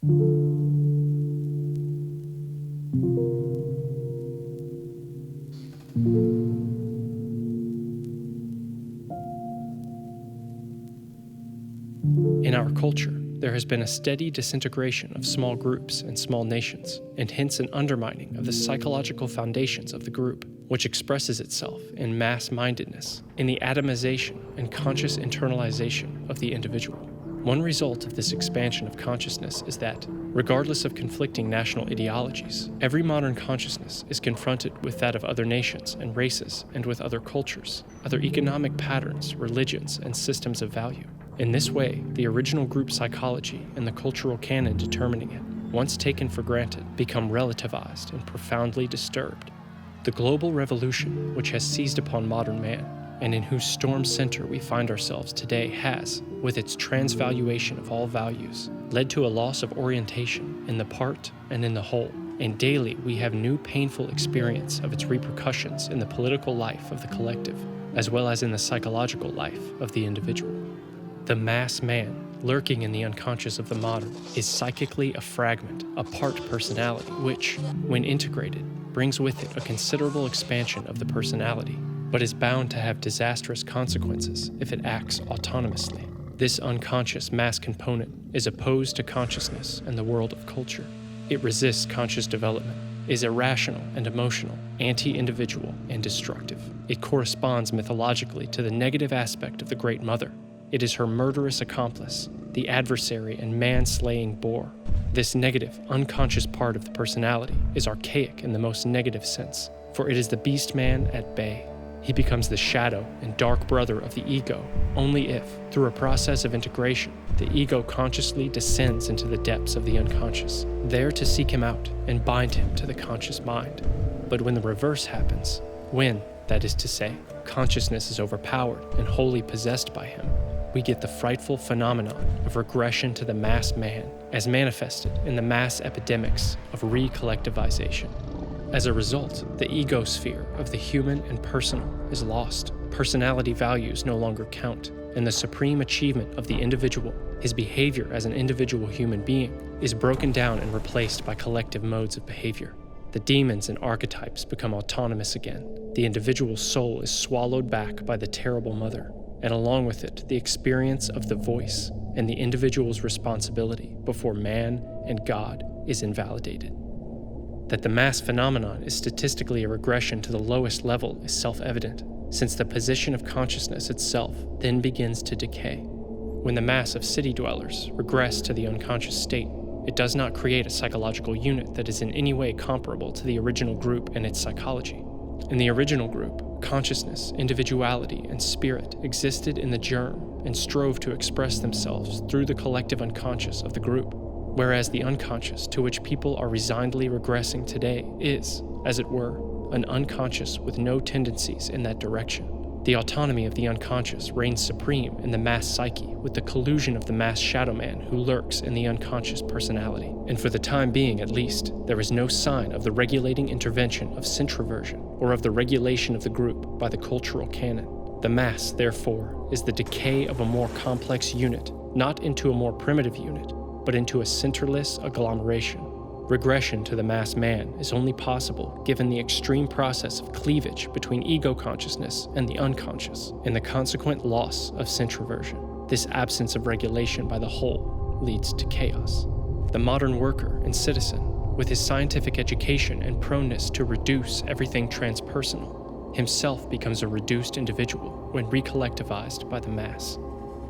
In our culture, there has been a steady disintegration of small groups and small nations, and hence an undermining of the psychological foundations of the group, which expresses itself in mass-mindedness, in the atomization and conscious internalization of the individual. One result of this expansion of consciousness is that, regardless of conflicting national ideologies, every modern consciousness is confronted with that of other nations and races and with other cultures, other economic patterns, religions, and systems of value. In this way, the original group psychology and the cultural canon determining it, once taken for granted, become relativized and profoundly disturbed. The global revolution, which has seized upon modern man, and in whose storm center we find ourselves today, has, with its transvaluation of all values, led to a loss of orientation in the part and in the whole, and daily we have new painful experience of its repercussions in the political life of the collective, as well as in the psychological life of the individual. The mass man, lurking in the unconscious of the modern, is psychically a fragment, a part personality, which, when integrated, brings with it a considerable expansion of the personality, but is bound to have disastrous consequences if it acts autonomously. This unconscious mass component is opposed to consciousness and the world of culture. It resists conscious development, is irrational and emotional, anti-individual and destructive. It corresponds mythologically to the negative aspect of the Great Mother. It is her murderous accomplice, the adversary and man-slaying boar. This negative, unconscious part of the personality is archaic in the most negative sense, for it is the beast man at bay. He becomes the shadow and dark brother of the ego only if, through a process of integration, the ego consciously descends into the depths of the unconscious, there to seek him out and bind him to the conscious mind. But when the reverse happens, when, that is to say, consciousness is overpowered and wholly possessed by him, we get the frightful phenomenon of regression to the mass man, as manifested in the mass epidemics of recollectivization. As a result, the egosphere of the human and personal is lost. Personality values no longer count, and the supreme achievement of the individual, his behavior as an individual human being, is broken down and replaced by collective modes of behavior. The demons and archetypes become autonomous again. The individual soul is swallowed back by the terrible mother, and along with it, the experience of the voice and the individual's responsibility before man and God is invalidated. That the mass phenomenon is statistically a regression to the lowest level is self-evident, since the position of consciousness itself then begins to decay. When the mass of city dwellers regress to the unconscious state, it does not create a psychological unit that is in any way comparable to the original group and its psychology. In the original group, consciousness, individuality, and spirit existed in the germ and strove to express themselves through the collective unconscious of the group, whereas the unconscious to which people are resignedly regressing today is, as it were, an unconscious with no tendencies in that direction. The autonomy of the unconscious reigns supreme in the mass psyche with the collusion of the mass shadow man who lurks in the unconscious personality. And for the time being, at least, there is no sign of the regulating intervention of centroversion or of the regulation of the group by the cultural canon. The mass, therefore, is the decay of a more complex unit, not into a more primitive unit, but into a centerless agglomeration. Regression to the mass man is only possible given the extreme process of cleavage between ego consciousness and the unconscious, and the consequent loss of centroversion. This absence of regulation by the whole leads to chaos. The modern worker and citizen, with his scientific education and proneness to reduce everything transpersonal, himself becomes a reduced individual when recollectivized by the mass.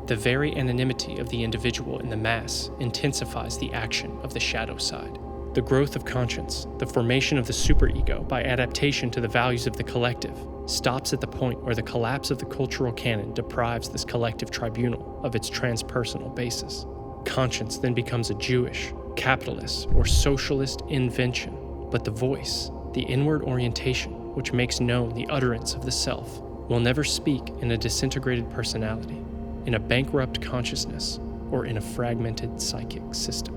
The very anonymity of the individual in the mass intensifies the action of the shadow side. The growth of conscience, the formation of the superego by adaptation to the values of the collective, stops at the point where the collapse of the cultural canon deprives this collective tribunal of its transpersonal basis. Conscience then becomes a Jewish, capitalist, or socialist invention, but the voice, the inward orientation which makes known the utterance of the self, will never speak in a disintegrated personality, in a bankrupt consciousness, or in a fragmented psychic system.